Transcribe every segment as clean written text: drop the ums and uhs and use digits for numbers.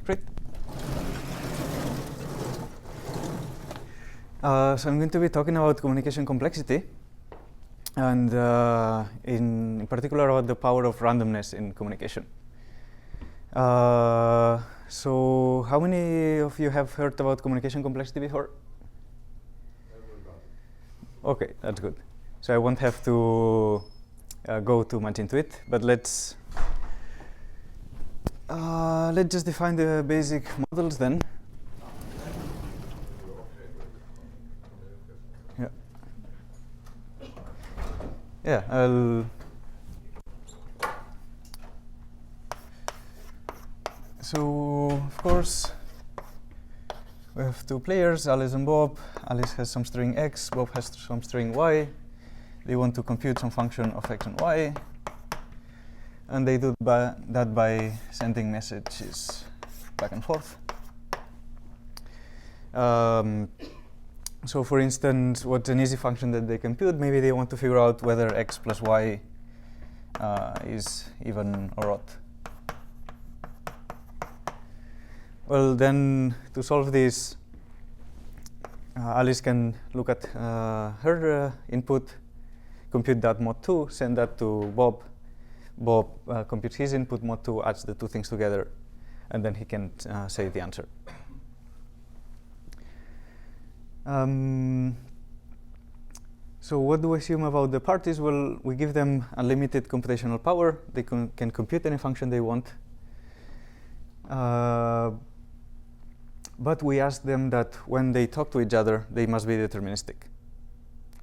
Great. So I'm going to be talking about communication complexity, and in particular about the power of randomness in communication. So how many of you have heard about communication complexity before? Okay, that's good. So I won't have to go too much into it, but let's just define the basic models then. Yeah, so of course we have two players, Alice and Bob. Alice has some string x, Bob has some string y. They want to compute some function of x and y, and they do that by sending messages back and forth. So for instance, what's an easy function that they compute? Maybe they want to figure out whether x plus y is even or odd. Well, then to solve this, Alice can look at her input, compute that mod 2, send that to Bob. Bob computes his input, mod 2, adds the two things together, and then he can say the answer. So what do we assume about the parties? Well, we give them unlimited computational power. They can compute any function they want. But we ask them that when they talk to each other, they must be deterministic.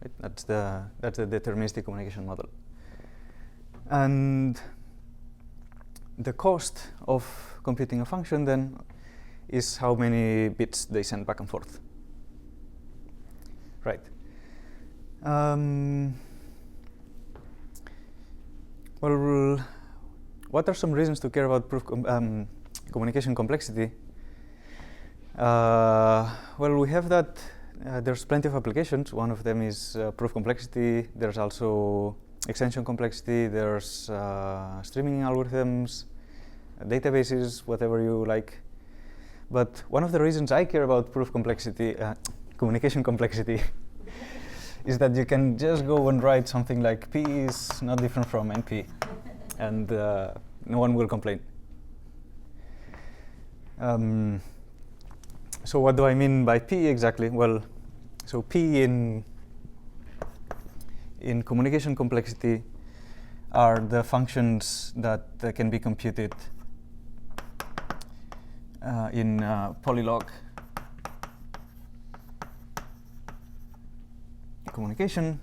Right? That's the deterministic communication model. And the cost of computing a function then is how many bits they send back and forth. Right. Well, what are some reasons to care about communication complexity? Well, we have that there's plenty of applications. One of them is proof complexity. There's also extension complexity. There's streaming algorithms, databases, whatever you like. But one of the reasons I care about proof complexity, communication complexity, is that you can just go and write something like P is not different from NP, and no one will complain. So what do I mean by P exactly? Well, so P in communication complexity are the functions that can be computed in polylog communication.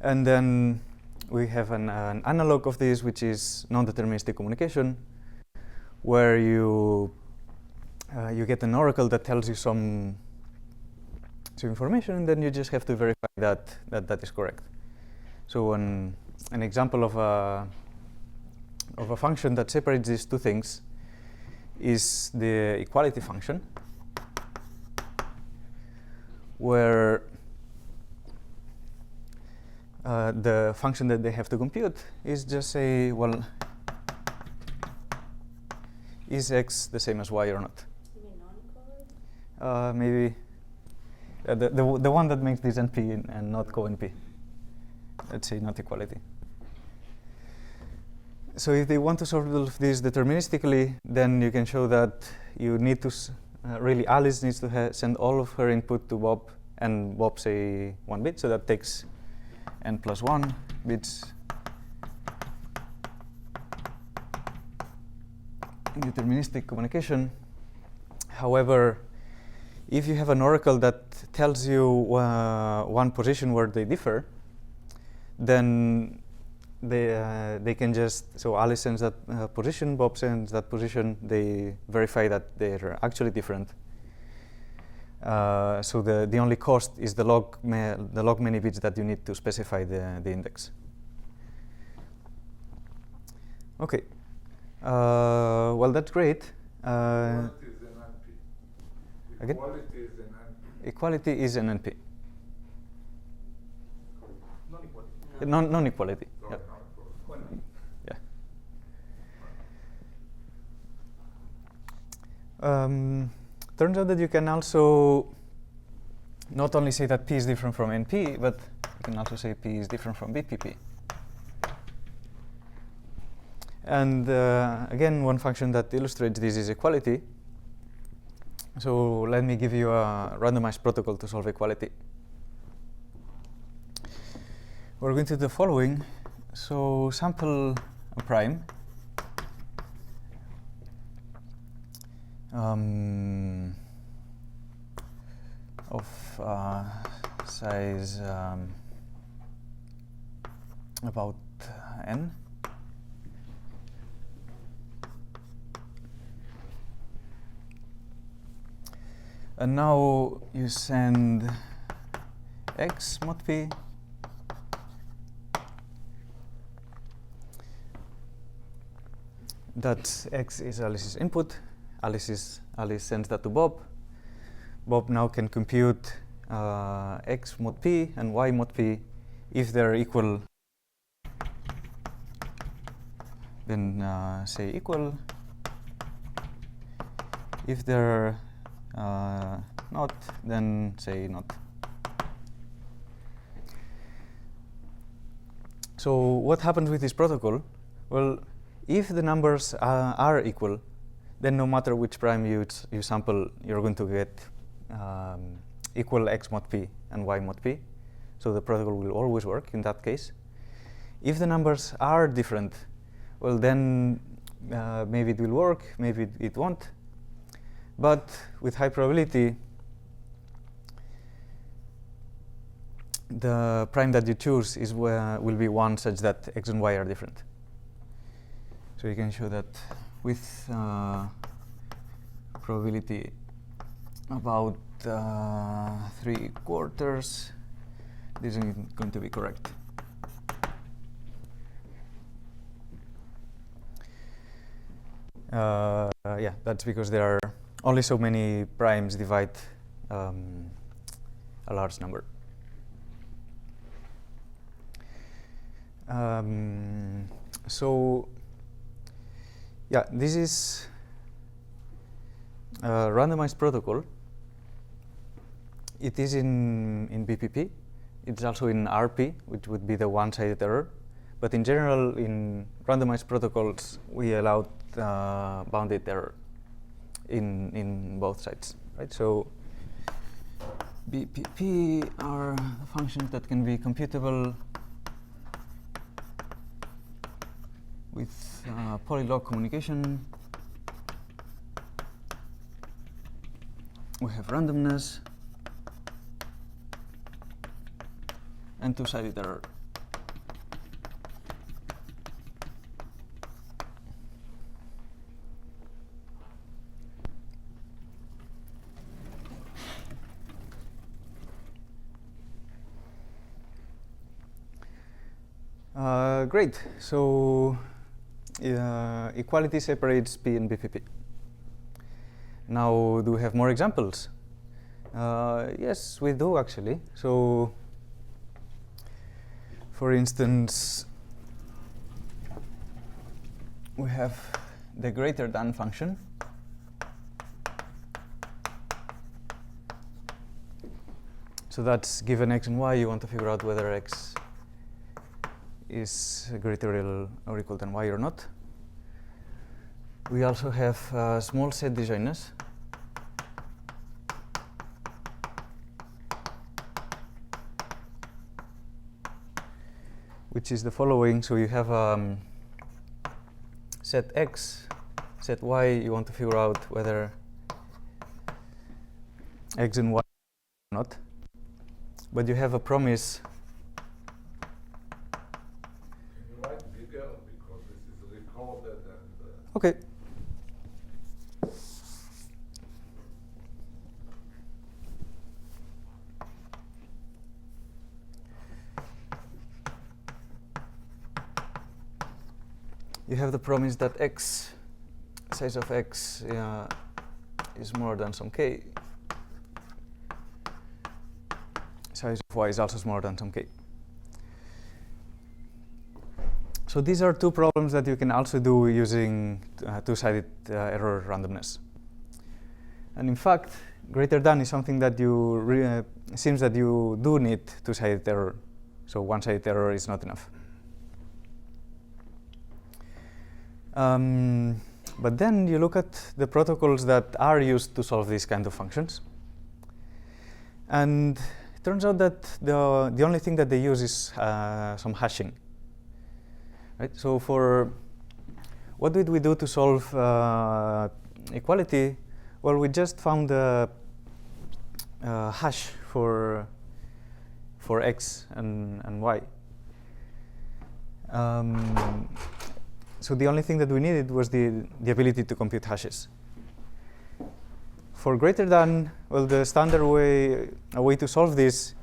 And then we have an analog of this, which is non-deterministic communication, where you get an oracle that tells you some information, and then you just have to verify that is correct. So an example of a function that separates these two things is the equality function, where the function that they have to compute is just say, well, is x the same as y or not? You mean non-equality? Maybe the one that makes this NP and not co-NP. Let's say not equality. So if they want to solve this deterministically, then you can show that you need to really Alice needs to send all of her input to Bob, and Bob say 1 bit, so that takes n plus 1 bits. Deterministic communication. However, if you have an oracle that tells you one position where they differ, then they can just, so Alice sends that position, Bob sends that position, they verify that they're actually different. So the only cost is the log many bits that you need to specify the index. Okay. Well, that's great. Equality is an NP. Again? Equality is an NP. Non-equality. Yeah. Yeah. Turns out that you can also not only say that P is different from NP, but you can also say P is different from BPP. And again, one function that illustrates this is equality. So let me give you a randomized protocol to solve equality. We're going to do the following. So sample a prime. Of size about n. And now you send x mod p that x is Alice's input. Alice sends that to Bob. Bob now can compute x mod p and y mod p. If they're equal, then say equal. If they're not, then say not. So what happens with this protocol? Well, if the numbers are equal, then no matter which prime you sample, you're going to get equal x mod p and y mod p. So the protocol will always work in that case. If the numbers are different, well then maybe it will work, maybe it won't. But with high probability, the prime that you choose will be one such that x and y are different. So you can show that with probability about 3/4, this is going to be correct. Yeah, that's because there are only so many primes divide a large number. So yeah, this is a randomized protocol. It is in BPP. It's also in RP, which would be the one-sided error. But in general, in randomized protocols, we allowed bounded error in both sides, right? So BPP are functions that can be computable with polylog communication. We have randomness and two-sided error. Great. So equality separates P and BPP. Now, do we have more examples? Yes, we do actually. So, for instance, we have the greater than function. So that's given x and y, you want to figure out whether x is greater or equal than y or not. We also have small set disjointness. Which is the following. So you have set x, set y, you want to figure out whether x and y or not. But you have a promise. Can you write bigger, because this is recorded and Okay. You have the promise that x, size of x is more than some k. Size of y is also smaller than some k. So these are two problems that you can also do using two-sided error randomness. And in fact, greater than is something that you seems that you do need two-sided error. So one-sided error is not enough. But then you look at the protocols that are used to solve these kind of functions. And it turns out that the only thing that they use is some hashing. Right? So for what did we do to solve equality? Well, we just found a hash for x and y. So the only thing that we needed was the ability to compute hashes. For greater than, well, the standard way, a way to solve this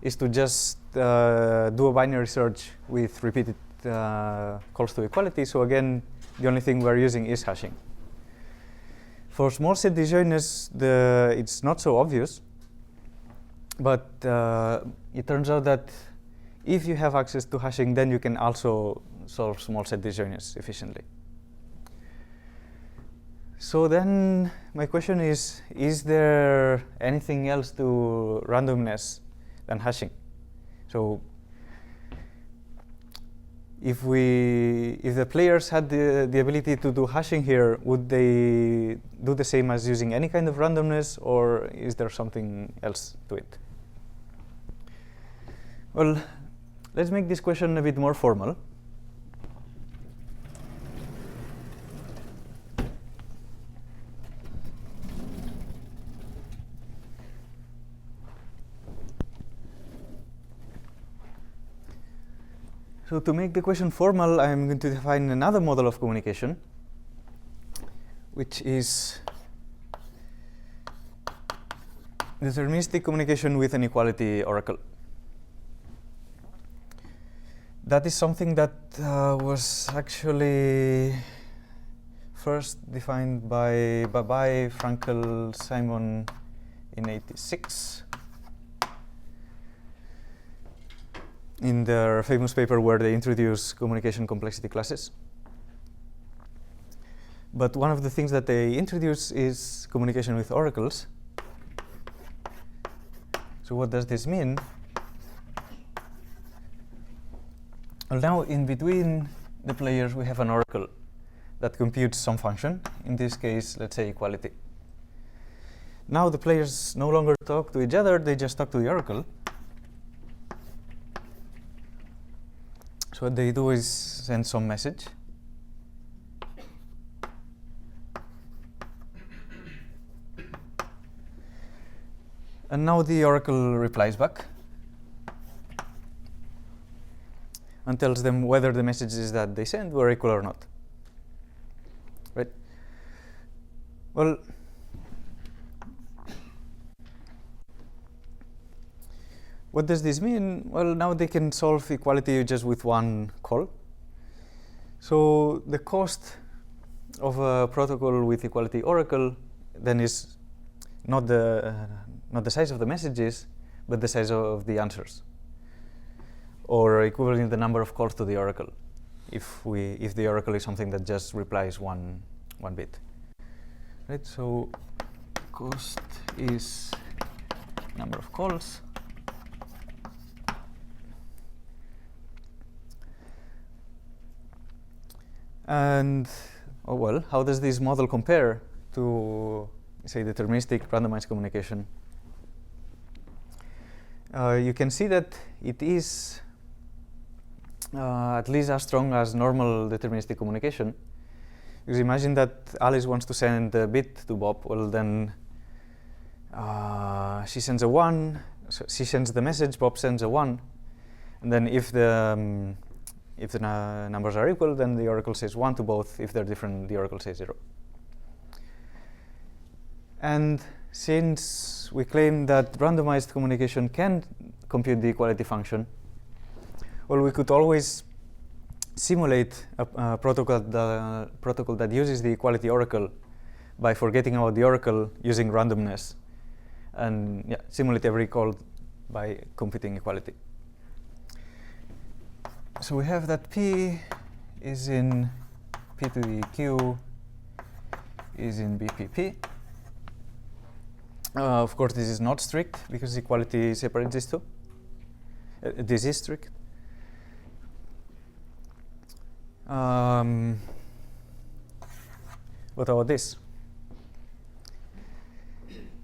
is to just do a binary search with repeated calls to equality. So again, the only thing we're using is hashing. For small set disjointness, it's not so obvious. But it turns out that if you have access to hashing, then you can also solve small set disjointness efficiently. So then my question is there anything else to randomness than hashing? So if the players had the ability to do hashing here, would they do the same as using any kind of randomness, or is there something else to it? Well, let's make this question a bit more formal. So to make the question formal, I'm going to define another model of communication, which is deterministic communication with an equality oracle. That is something that was actually first defined by Babai, Frankel, Simon in '86. In their famous paper where they introduce communication complexity classes. But one of the things that they introduce is communication with oracles. So what does this mean? Well, now in between the players we have an oracle that computes some function, in this case, let's say equality. Now the players no longer talk to each other, they just talk to the oracle. So what they do is send some message. And now the oracle replies back and tells them whether the messages that they sent were equal or not. Right? Well, what does this mean? Well, now they can solve equality just with one call. So the cost of a protocol with equality oracle then is not the size of the messages, but the size of the answers, or equivalent the number of calls to the oracle, if the oracle is something that just replies one bit. Right. So cost is number of calls. And, oh well, how does this model compare to, say, deterministic randomized communication? You can see that it is at least as strong as normal deterministic communication. Because imagine that Alice wants to send a bit to Bob. Well, then she sends a 1. So she sends the message. Bob sends a 1. And then if the numbers are equal, then the oracle says 1 to both. If they're different, the oracle says 0. And since we claim that randomized communication can compute the equality function, well, we could always simulate a protocol that uses the equality oracle by forgetting about the oracle using randomness, and simulate every call by computing equality. So we have that P is in P to the Q is in BPP. Of course, this is not strict because equality separates these two. This is strict. What about this?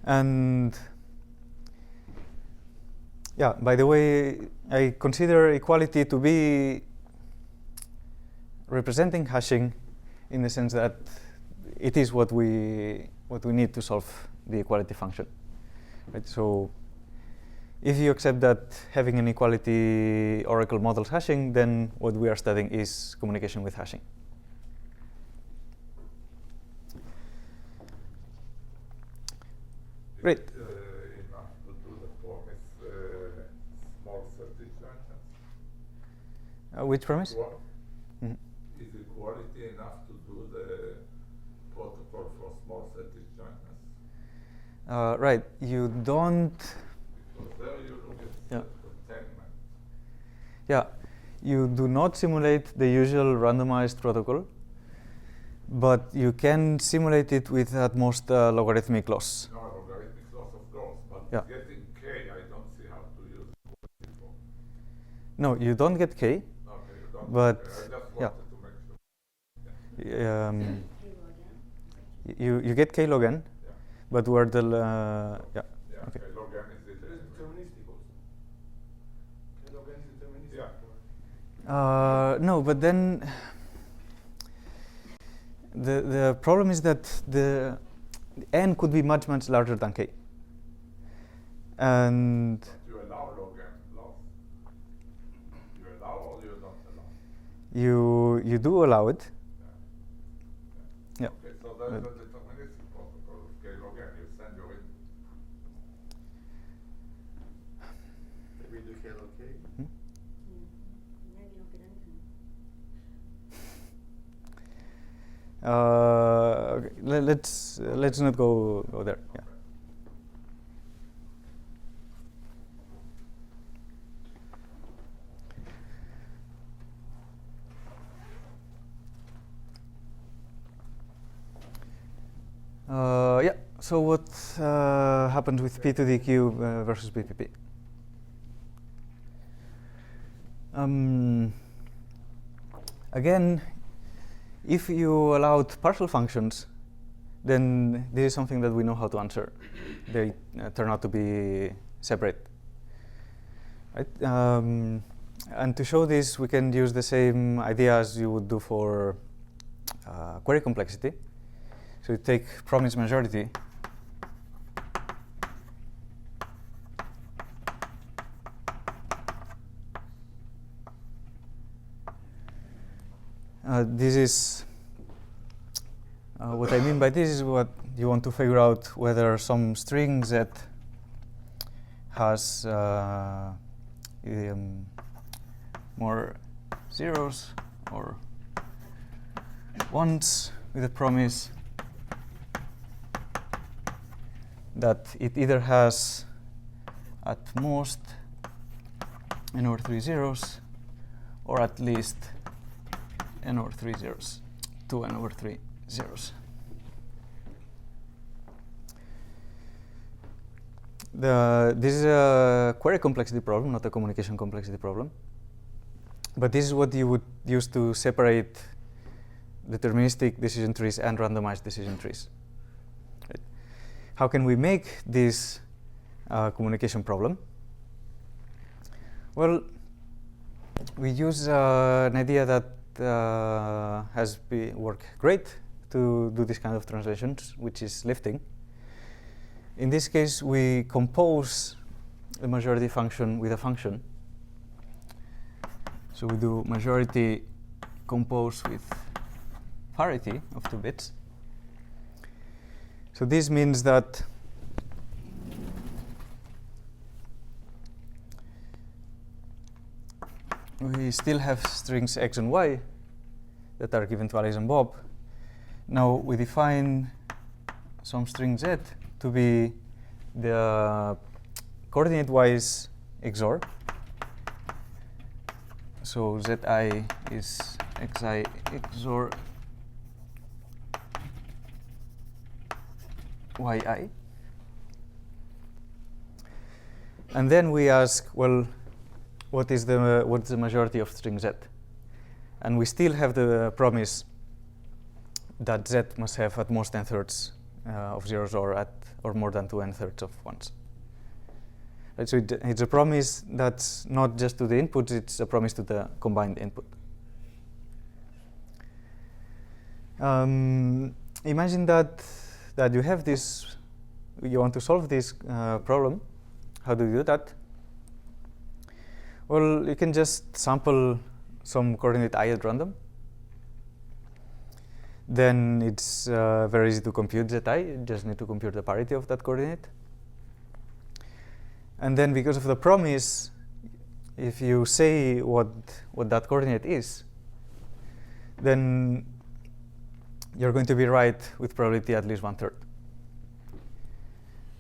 And yeah, by the way, I consider equality to be representing hashing in the sense that it is what we need to solve the equality function. Right? So if you accept that having an equality oracle models hashing, then what we are studying is communication with hashing. Great. Enough to do the promise small set disjointness? Which promise? Mm-hmm. Is equality enough to do the protocol for small set disjointness? Right. You don't. Because there you look at Yeah. containment. Yeah. You do not simulate the usual randomized protocol, but you can simulate it with at most logarithmic loss. No, logarithmic loss, of course, but Yeah. getting k, I don't see how to use it for. No, you don't get k, Okay, you don't. but I just wanted yeah. to make sure. You get k log n, Yeah. but where the yeah. Yeah, Okay. k log n is It is deterministic also. K log n is deterministic. Yeah. No, but then the problem is that the n could be much larger than k, and You allow log n loss. You allow or you don't allow? you do allow it. Yeah. Okay, so that's the deterministic protocol of k log n. You send your input. Maybe do K log K. Maybe not get anything. Okay, let's not go there. Yeah. Yeah. So what happens with p to the q versus BPP? Again, if you allowed partial functions, then this is something that we know how to answer. They turn out to be separate. Right? And to show this, we can use the same idea as you would do for query complexity. So you take promise majority. This is what I mean by this is what you want to figure out whether some string z has more zeros or ones with a promise that it either has at most n over 3 zeros or at least n over 3 zeros, 2n over 3 zeros. This is a query complexity problem, not a communication complexity problem. But this is what you would use to separate deterministic decision trees and randomized decision trees. Right? How can we make this communication problem? Well, we use an idea that has worked great to do this kind of translations, which is lifting. In this case, we compose the majority function with a function. So we do majority compose with parity of 2 bits. So this means that we still have strings x and y that are given to Alice and Bob. Now we define some string z to be the coordinate-wise XOR. So zi is xi XOR yi. And then we ask, well, what's the majority of string z? And we still have the promise that z must have at most n-thirds of zeros, or more than 2 n-thirds of ones. Right, so it's a promise that's not just to the inputs, it's a promise to the combined input. Imagine that you have this, you want to solve this problem. How do you do that? Well, you can just sample some coordinate I at random. Then it's very easy to compute zi. You just need to compute the parity of that coordinate. And then because of the promise, if you say what that coordinate is, then you're going to be right with probability at least 1/3.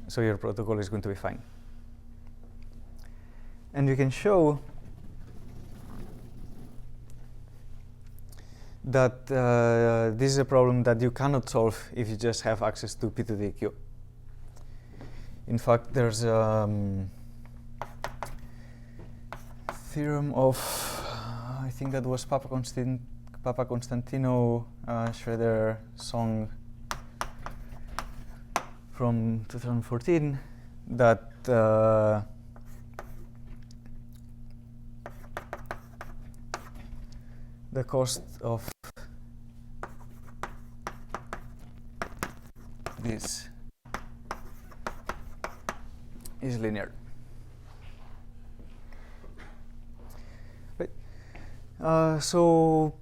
So your protocol is going to be fine. And you can show that this is a problem that you cannot solve if you just have access to p to the q. In fact, there's a theorem of, I think that was Papa Constantino Schroeder song from 2014 that the cost of this is linear. Right. So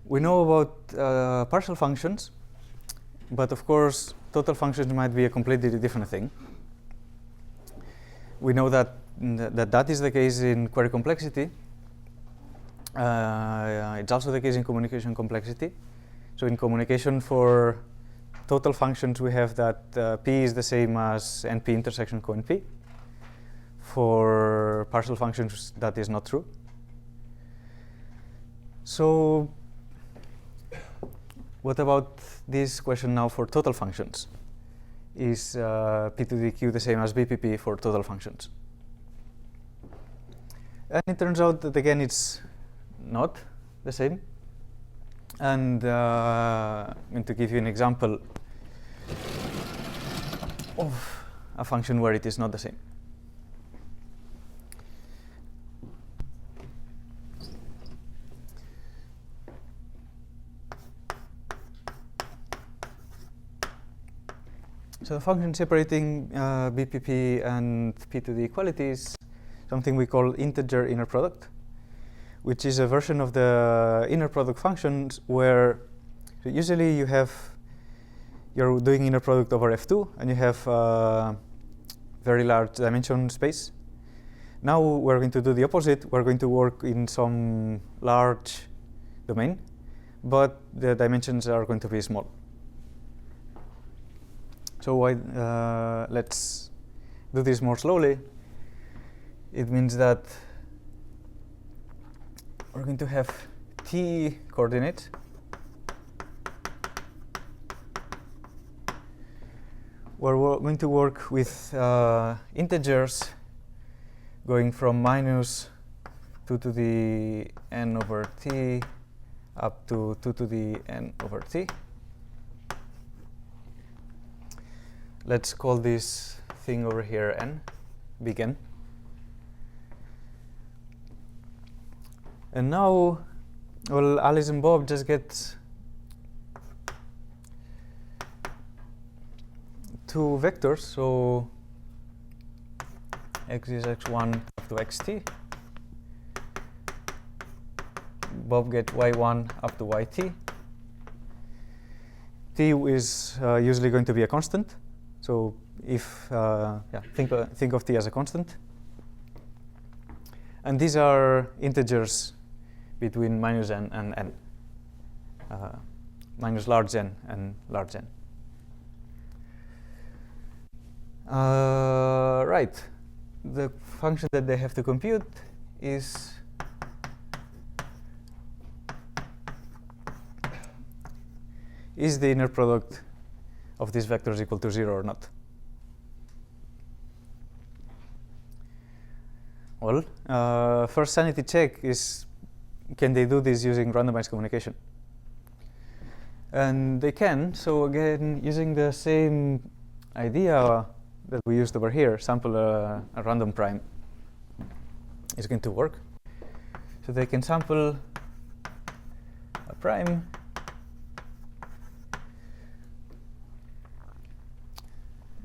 we know about partial functions, but of course total functions might be a completely different thing. We know that that is the case in query complexity. It's also the case in communication complexity. So in communication for total functions, we have that p is the same as np intersection co-np. For partial functions, that is not true. So what about this question now for total functions? Is p to the q the same as bpp for total functions? And it turns out that, again, it's not the same. And I'm going to give you an example of a function where it is not the same. So the function separating BPP and P to the equality is something we call integer inner product, which is a version of the inner product functions where usually you're doing inner product over F2 and you have very large dimension space. Now we're going to do the opposite. We're going to work in some large domain, but the dimensions are going to be small. So let's do this more slowly. It means that we're going to have t coordinates where we're going to work with integers going from minus 2 to the n over t up to 2 to the n over t. Let's call this thing over here n, big N. And now, well, Alice and Bob just get two vectors. So x is x1 up to xt. Bob get y1 up to yt. T is usually going to be a constant. So if think of t as a constant, and these are integers between minus n and n, minus large n and large n. Right. The function that they have to compute is the inner product of these vectors equal to 0 or not. Well, first sanity check is, can they do this using randomized communication? And they can. So again, using the same idea that we used over here, sample a random prime, is going to work. So they can sample a prime,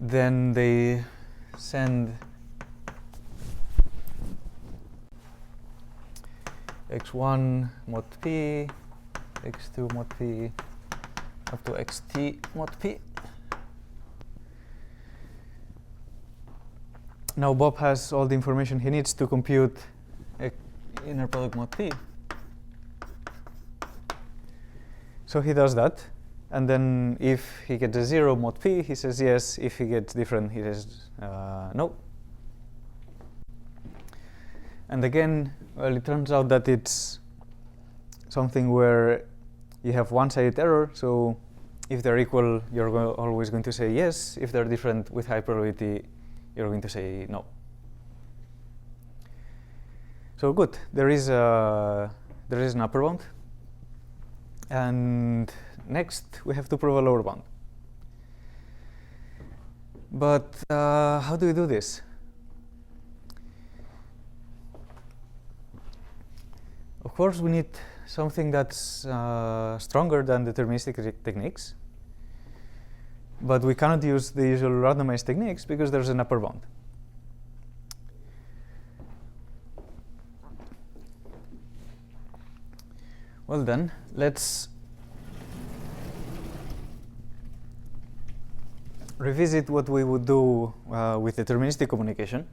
then they send x1 mod p, x2 mod p, up to xt mod p. Now Bob has all the information he needs to compute inner product mod p. So he does that, and then if he gets a 0 mod p, he says yes. If he gets different, he says no. And again, well, it turns out that it's something where you have one-sided error. So if they're equal, you're always going to say yes. If they're different with high probability, you're going to say no. So good. There is an upper bound. And next, we have to prove a lower bound. But how do we do this? Of course, we need something that's stronger than deterministic techniques. But we cannot use the usual randomized techniques because there's an upper bound. Well then, let's revisit what we would do with deterministic communication.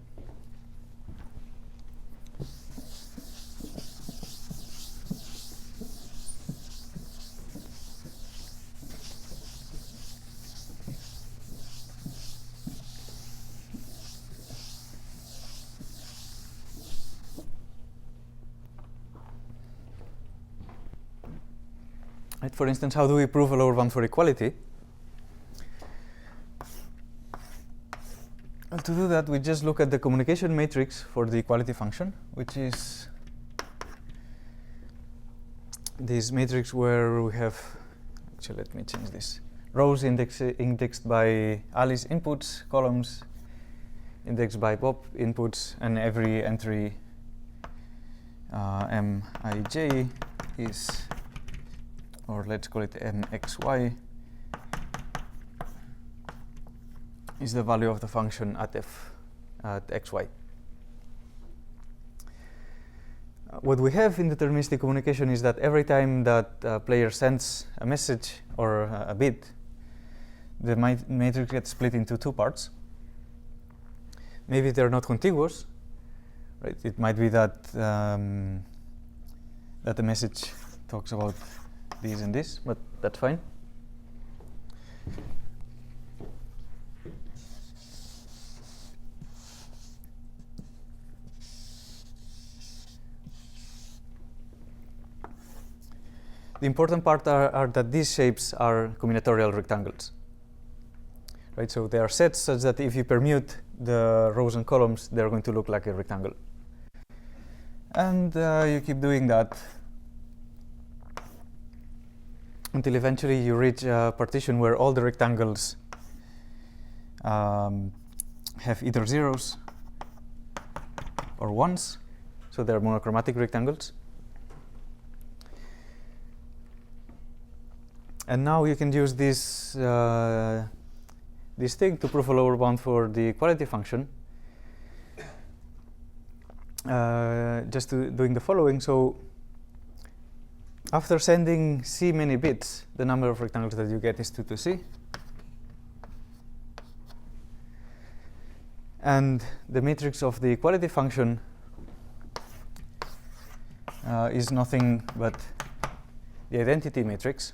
Right, for instance, how do we prove a lower bound for equality? Well, to do that, we just look at the communication matrix for the equality function, which is this matrix where we have, actually let me change this, rows indexed by Ali's inputs, columns indexed by Bob inputs, and every entry Mij is, or let's call it mxy, is the value of the function at xy. What we have in deterministic communication is that every time that a player sends a message or a bit, the matrix gets split into two parts. Maybe they're not contiguous, right? It might be that that the message talks about this and this, but that's fine. The important part are that these shapes are combinatorial rectangles. Right, so they are sets such that if you permute the rows and columns, they're going to look like a rectangle. And you keep doing that until eventually you reach a partition where all the rectangles have either zeros or ones, so they're monochromatic rectangles. And now you can use this thing to prove a lower bound for the equality function. Just doing the following. So after sending c many bits, the number of rectangles that you get is 2 to c. And the matrix of the equality function is nothing but the identity matrix.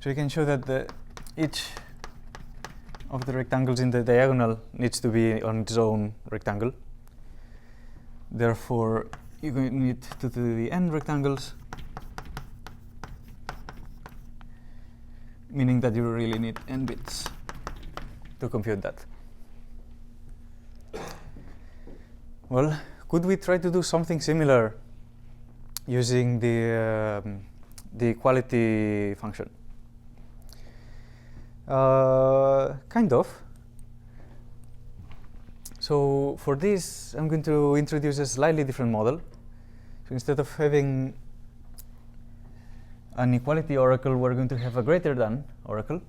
So you can show that each of the rectangles in the diagonal needs to be on its own rectangle. Therefore, you're going to need to do the n rectangles, meaning that you really need n bits to compute that. Well, could we try to do something similar using the equality function? Kind of. So for this, I'm going to introduce a slightly different model. So instead of having an equality oracle, we're going to have a greater than oracle.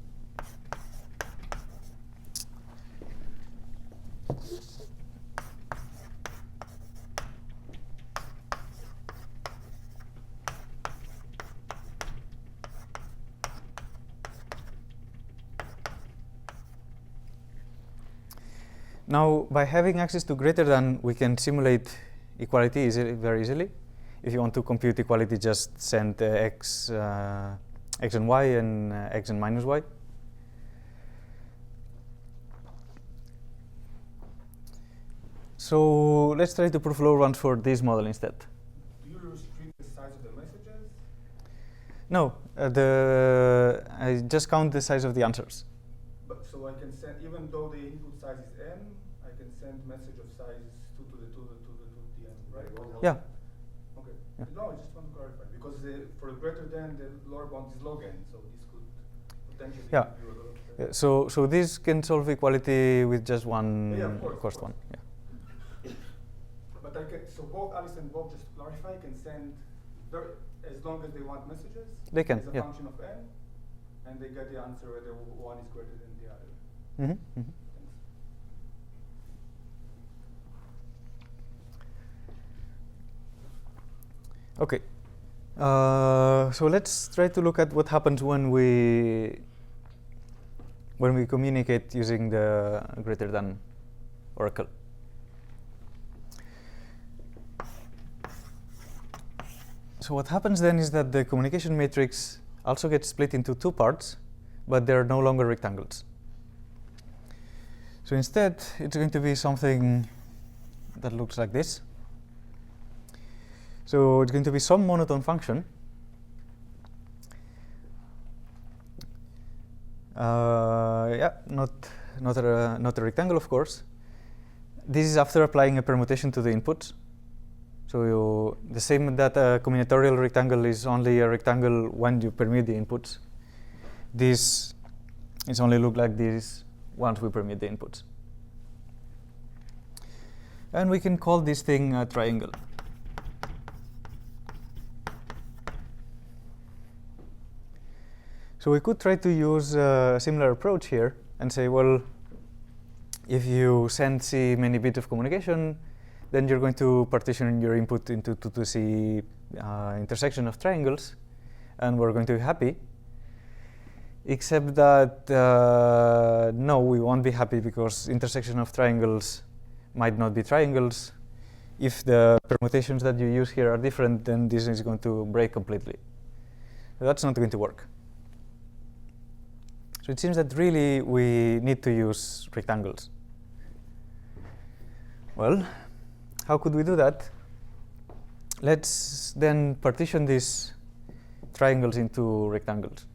Now, by having access to greater than, we can simulate equality very easily. If you want to compute equality, just send x and y and x and minus y. So let's try to prove lower ones for this model instead. Do you restrict the size of the messages? No, I just count the size of the answers. But so I can send, even though the input size is n, I can send message of size 2 to the 2 to the n, right? Yeah. Okay. Yeah. No, I just want to clarify because for greater than, the lower bound is log n, so this could potentially Yeah. give you a lot of. So this can solve equality with just one Yeah, of course, one. Yeah. But I can, so both Alice and Bob, just to clarify, can send as long as they want messages. They can, as a yeah. function of n, and they get the answer whether one is greater than the other. Mm-hmm. Mm-hmm. Thanks. Okay. So let's try to look at what happens when we communicate using the greater than oracle. So what happens then is that the communication matrix also gets split into two parts, but they're no longer rectangles. So instead, it's going to be something that looks like this. So it's going to be some monotone function. Yeah, not a rectangle, of course. This is after applying a permutation to the inputs. So the same that a combinatorial rectangle is only a rectangle when you permute the inputs. This is only look like this once we permute the inputs. And we can call this thing a triangle. So we could try to use a similar approach here and say, well, if you send C many bits of communication, then you're going to partition your input into 2 to C intersection of triangles, and we're going to be happy. Except that, no, we won't be happy because intersection of triangles might not be triangles. If the permutations that you use here are different, then this is going to break completely. So that's not going to work. So it seems that really we need to use rectangles. Well, how could we do that? Let's then partition these triangles into rectangles.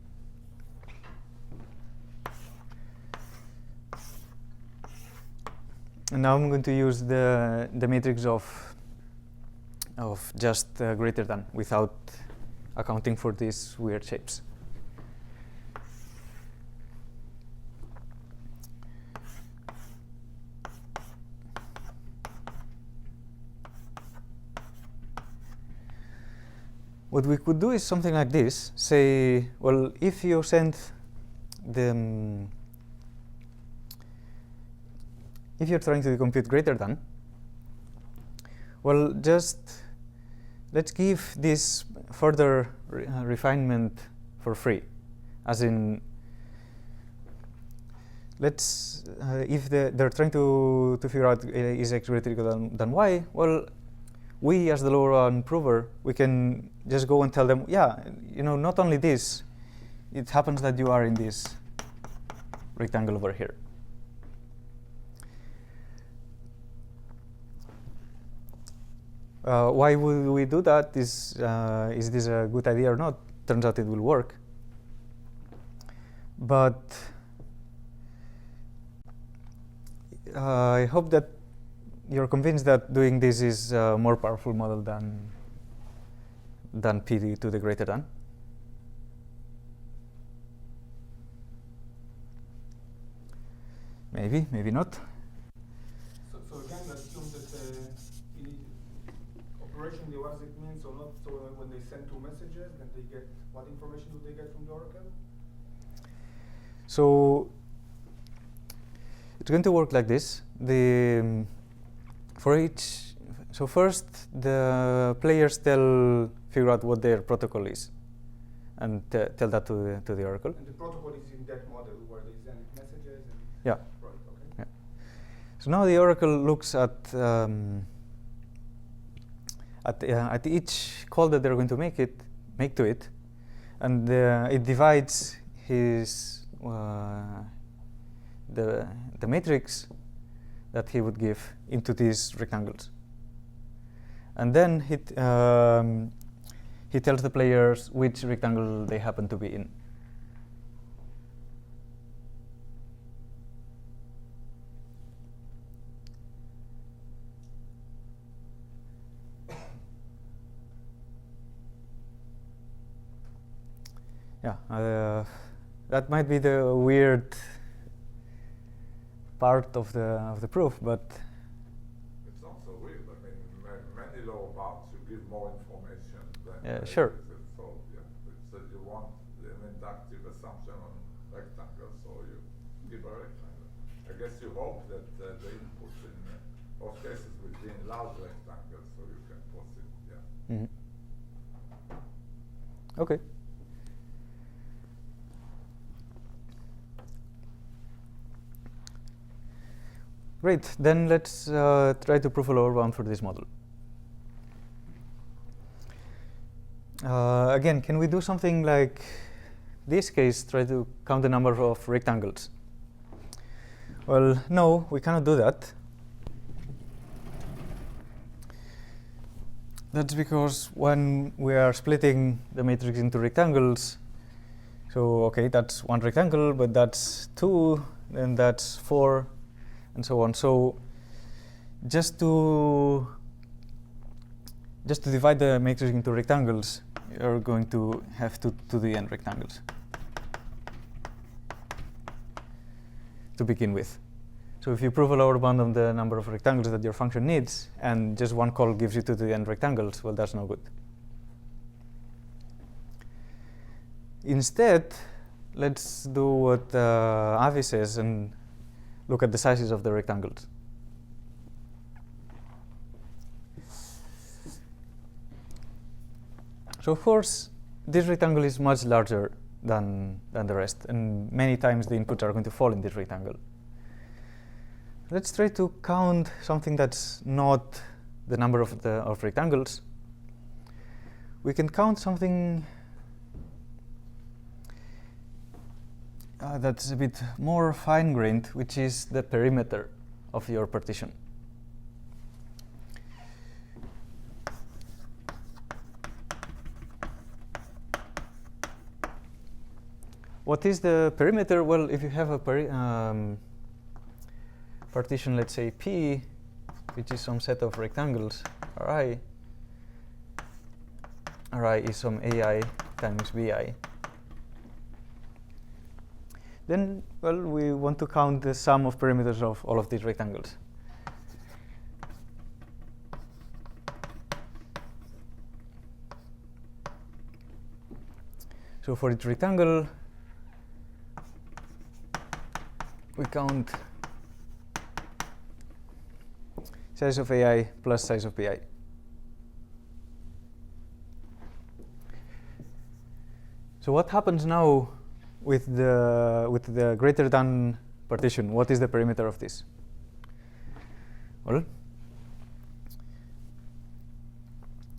And now I'm going to use the matrix of just greater than without accounting for these weird shapes. What we could do is something like this. Say, well, if you send the if you're trying to compute greater than, well, just let's give this further refinement for free. As in, let's if they're trying to figure out is x greater or equal than y, well, we as the lower one prover, we can just go and tell them, yeah, you know, not only this, it happens that you are in this rectangle over here. Why would we do that? Is this a good idea or not? Turns out it will work. But I hope that you're convinced that doing this is a more powerful model than p to the greater than. Maybe, maybe not. So again, let's assume that operationally, what does it mean? So not so when they send two messages, then they get what information do they get from the oracle? So it's going to work like this. So first the players figure out what their protocol is, and tell that to the oracle. And the protocol is in that model where they send messages. And Yeah. Right. Okay. Yeah. So now the oracle looks at each call that they're going to make to it, and it divides the matrix that he would give into these rectangles, and then he tells the players which rectangle they happen to be in. Yeah, that might be the weird part of the proof, but It's not so weird. I mean, many lower bounds you give more information than sure. So yeah, it's you want an inductive assumption on rectangle, so you give a rectangle. I guess you hope that the input in most cases will be in large rectangles, so you can proceed. Yeah. Mm-hmm. Okay. Great, then let's try to prove a lower bound for this model. Again, can we do something like this case, try to count the number of rectangles? Well, no, we cannot do that. That's because when we are splitting the matrix into rectangles, so okay, that's one rectangle, but that's two, then that's four, and so on. So just to divide the matrix into rectangles, you're going to have to the n rectangles to begin with. So if you prove a lower bound on the number of rectangles that your function needs, and just one call gives you to the n rectangles, well, that's no good. Instead, let's do what Avi says and look at the sizes of the rectangles. So of course, this rectangle is much larger than the rest, and many times the inputs are going to fall in this rectangle. Let's try to count something that's not the number of rectangles. We can count something that's a bit more fine-grained, which is the perimeter of your partition. What is the perimeter? Well, if you have a partition, let's say P, which is some set of rectangles, Ri is some AI times Bi. Then, well, we want to count the sum of perimeters of all of these rectangles. So for each rectangle, we count size of AI plus size of Bi. So what happens now with the greater than partition? What is the perimeter of this? Well,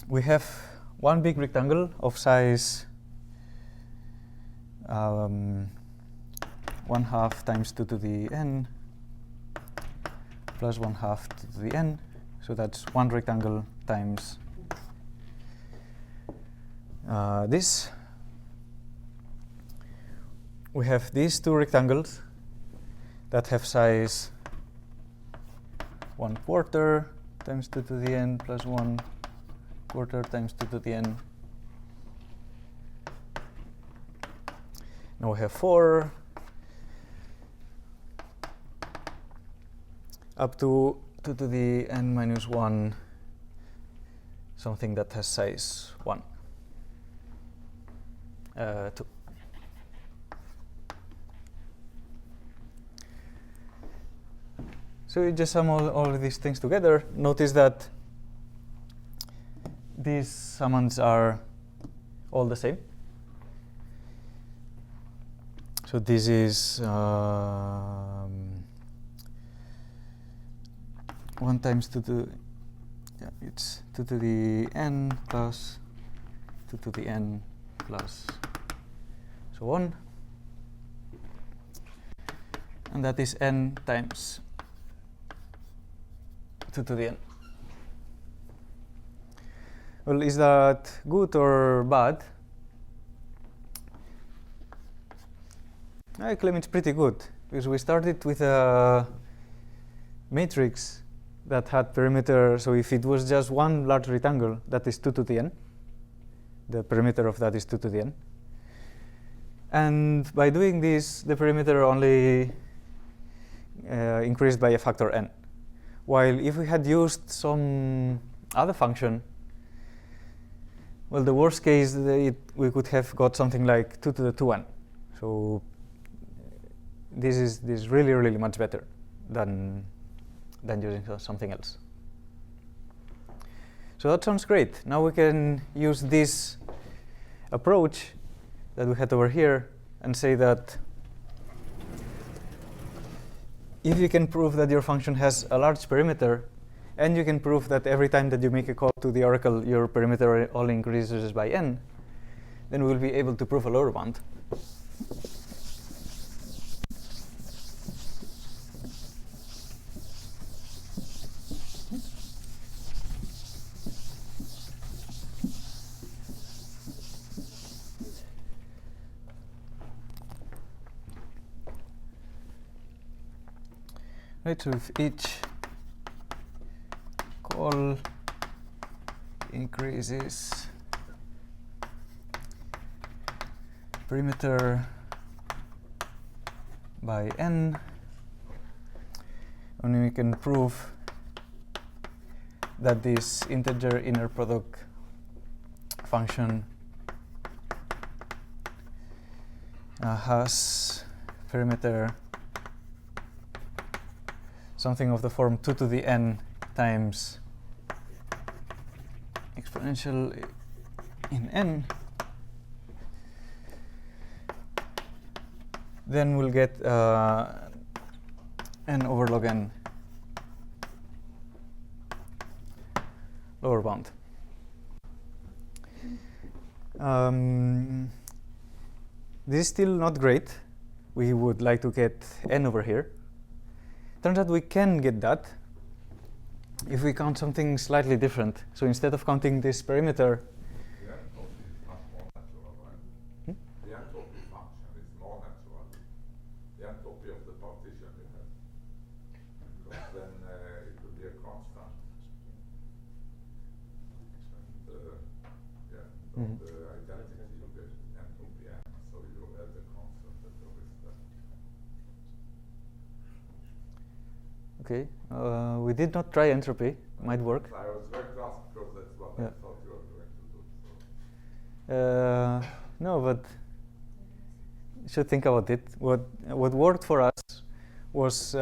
we have one big rectangle of size 1/2 times 2 to the n plus 1/2 to the n. So that's one rectangle times this. We have these two rectangles that have size 1 quarter times 2 to the n plus 1 quarter times 2 to the n. Now we have 4 up to 2 to the n minus 1, something that has size 1, 2. So you just sum all of these things together. Notice that these summands are all the same. So this is 1 times 2 to, yeah, it's 2 to the n plus 2 to the n plus so on. And that is n times 2 to the n. Well, is that good or bad? I claim it's pretty good, because we started with a matrix that had perimeter. So if it was just one large rectangle, that is 2 to the n. The perimeter of that is 2 to the n. And by doing this, the perimeter only increased by a factor n. While if we had used some other function, well, the worst case, we could have got something like 2 to the 2n. So this is really, really much better than using something else. So that sounds great. Now we can use this approach that we had over here and say that if you can prove that your function has a large perimeter, and you can prove that every time that you make a call to the oracle, your perimeter only increases by n, then we'll be able to prove a lower bound. Right, so if each call increases perimeter by n, and we can prove that this integer inner product function has perimeter something of the form 2 to the n times exponential in n, then we'll get n over log n lower bound. This is still not great. We would like to get n over here. Turns out we can get that if we count something slightly different. So instead of counting this perimeter, The entropy is much more natural, right? The entropy function is more natural. The entropy of the partition you have. Because then it will be a constant. And, the identity you get entropy n, so you add a constant that there is that. okay, we did not try entropy. Might work. I was very close because that's what Yeah. I thought you were going to do. So. No, but you should think about it. What worked for us was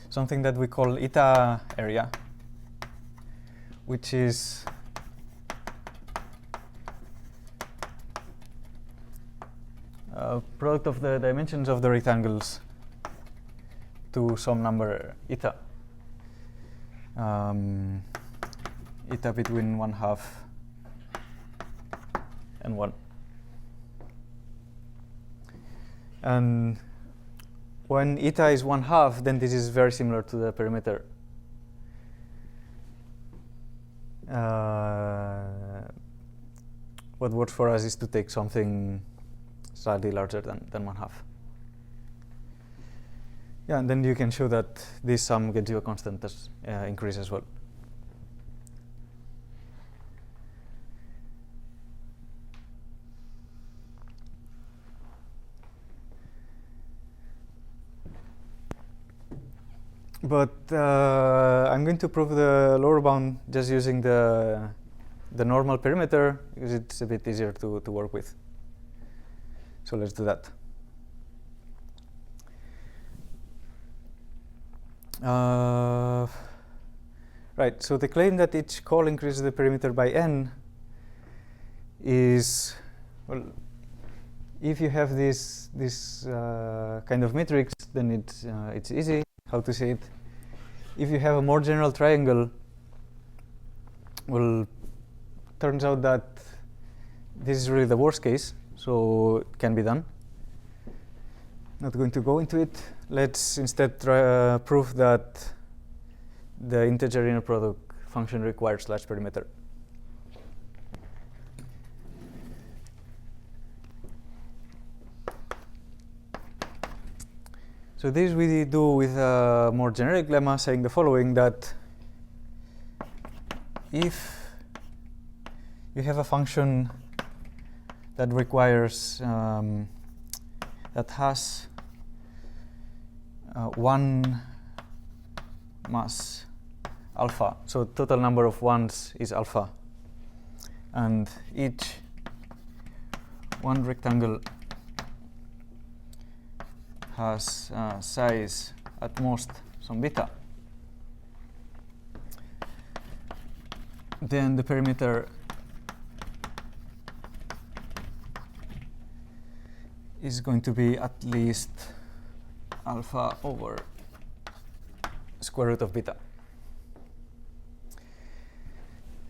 something that we call eta area, which is a product of the dimensions of the rectangles to some number eta. Eta between 1/2 and 1. And when eta is 1/2, then this is very similar to the perimeter. What works for us is to take something slightly larger than 1/2. Yeah, and then you can show that this sum gets you a constant increase as well. But I'm going to prove the lower bound just using the normal perimeter because it's a bit easier to work with. So let's do that. Right, so the claim that each call increases the perimeter by n is, well, if you have this kind of matrix, then it's easy how to say it. If you have a more general triangle, well, turns out that this is really the worst case, so it can be done. Not going to go into it. Let's instead prove that the integer inner product function requires large perimeter. So this we do with a more generic lemma saying the following, that if you have a function that requires, that has one mass alpha, so total number of ones is alpha, and each one rectangle has size at most some beta, then the perimeter is going to be at least alpha over square root of beta.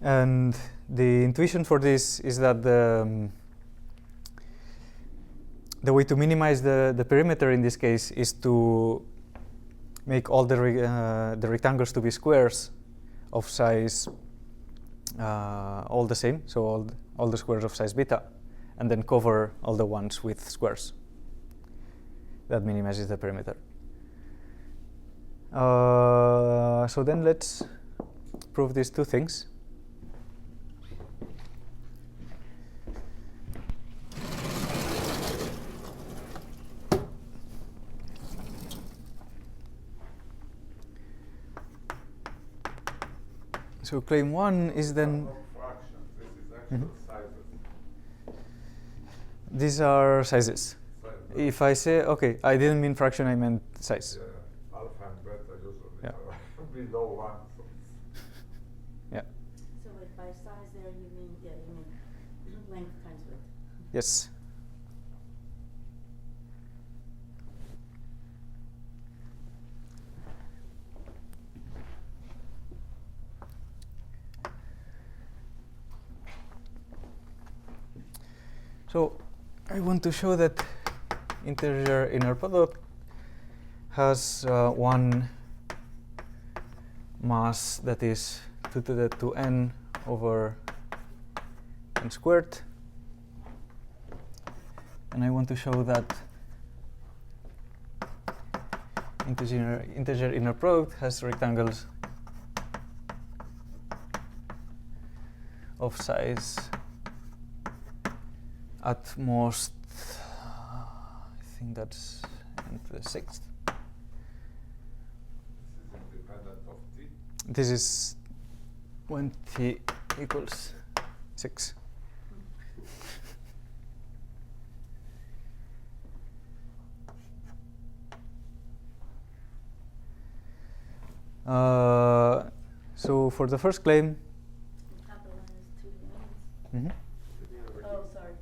And the intuition for this is that the way to minimize the perimeter in this case is to make all the rectangles to be squares of size all the same, so all the squares of size beta, and then cover all the ones with squares. That minimizes the perimeter. So then let's prove these two things. So claim one is then. Fractions. This is actual sizes. These are sizes. Sizes. If I say, okay, I didn't mean fraction, I meant size. Yeah, alpha and beta usually Yeah. are below one. So Yeah. So by size there you mean, yeah, you mean length times width. Yes. So I want to show that integer inner product has one mass that is 2 to the 2n over n squared. And I want to show that integer inner product has rectangles of size at most, I think that's n to the 6th. this is independent of t. This is when t equals 6. So for the first claim, The capital N is 2 units. mhm, Oh, sorry.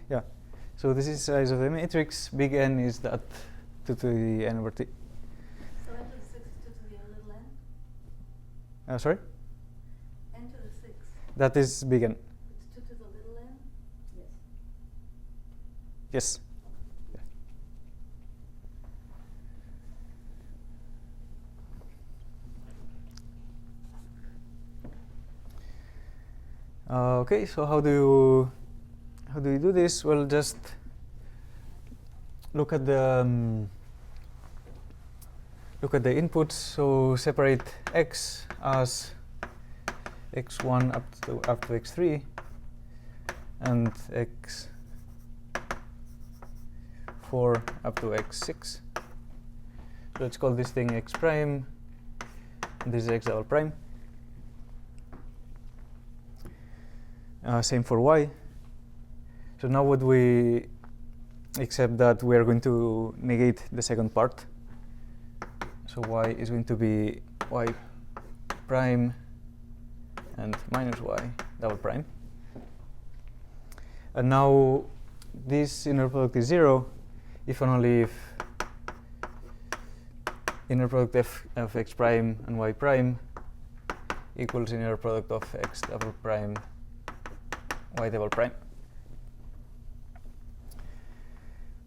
yeah. So this is size of the matrix. Big N is that 2 to the n over t. So n to the 6 is 2 to the little n? Sorry, N to the 6. that is big N. It's 2 to the little n? Yes. Yes. Okay, so how do you do this? Well, just look at the look at the inputs. So separate x as x1 up to x3 and x4 up to x6. So let's call this thing x prime, and this is x double prime. Same for y. So now what we except that we are going to negate the second part. So y is going to be y prime and minus y double prime. And now this inner product is 0 if and only if inner product of x prime and y prime equals inner product of x double prime y double prime.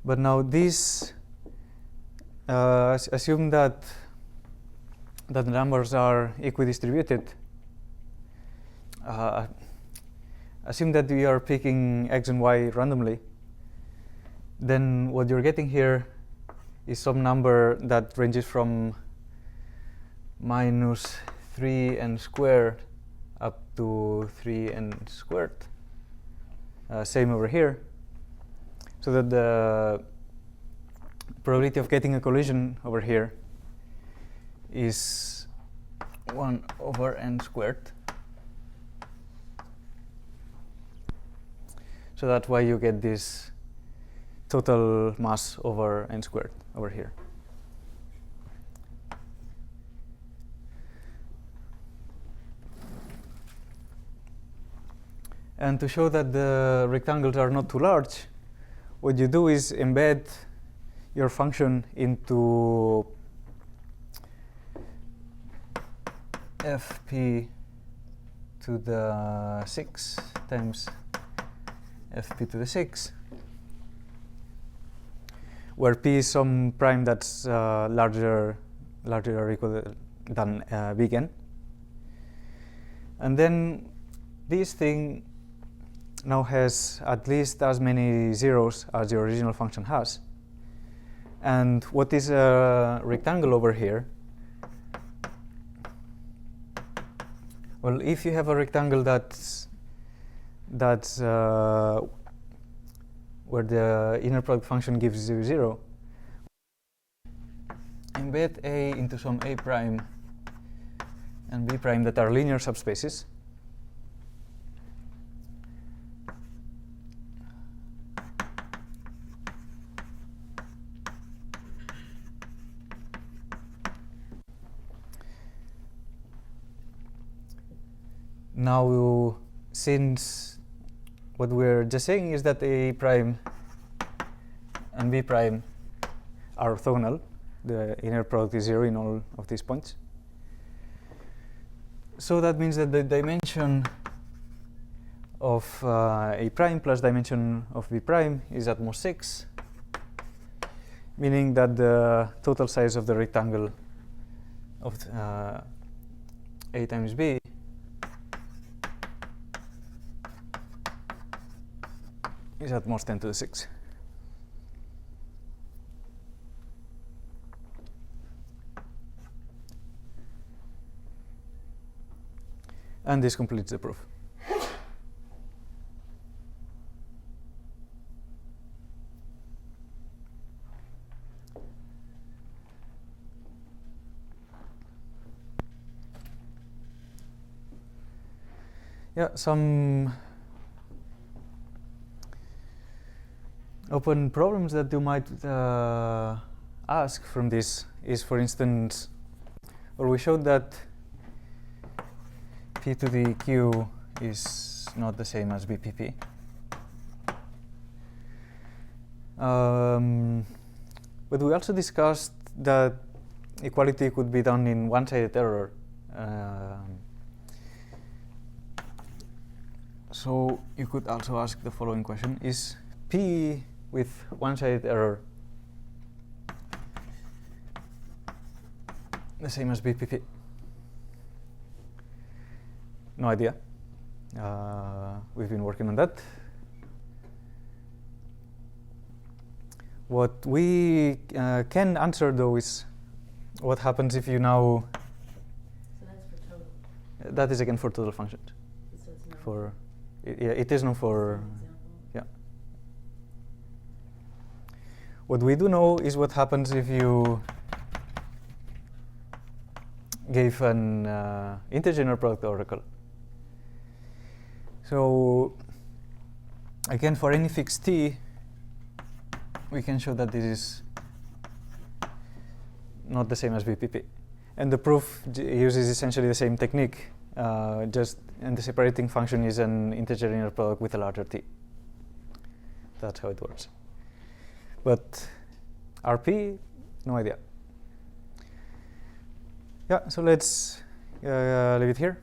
But now this assume that the numbers are equidistributed. Assume that we are picking x and y randomly. Then what you're getting here is some number that ranges from minus 3n squared up to 3n squared. Same over here. So that the probability of getting a collision over here is 1 over n squared. So that's why you get this total mass over n squared over here. And to show that the rectangles are not too large, what you do is embed your function into fp to the 6 times fp to the 6, where p is some prime that's larger or equal than big N. And then this thing now has at least as many zeros as the original function has. And what is a rectangle over here? Well, if you have a rectangle that's where the inner product function gives you 0, embed A into some A prime and B prime that are linear subspaces. Now, since what we're just saying is that A prime and B prime are orthogonal, the inner product is 0 in all of these points. So that means that the dimension of A prime plus dimension of B prime is at most 6, meaning that the total size of the rectangle of A times B is at most 10 to the 6. And this completes the proof. Yeah, some open problems that you might ask from this is, for instance, well, we showed that p to the q is not the same as bpp. But we also discussed that equality could be done in one-sided error. So you could also ask the following question: is p with one-sided error the same as BPP? No idea. We've been working on that. What we can answer, though, is what happens if you now, So that's for total. that is again for total functions. So it's known. For, yeah, it is known for, An example. yeah. What we do know is what happens if you gave an integer inner product oracle. So again, for any fixed t, we can show that this is not the same as VPP. And the proof uses essentially the same technique, and the separating function is an integer inner product with a larger t. That's how it works. But RP, no idea. Yeah, so let's leave it here.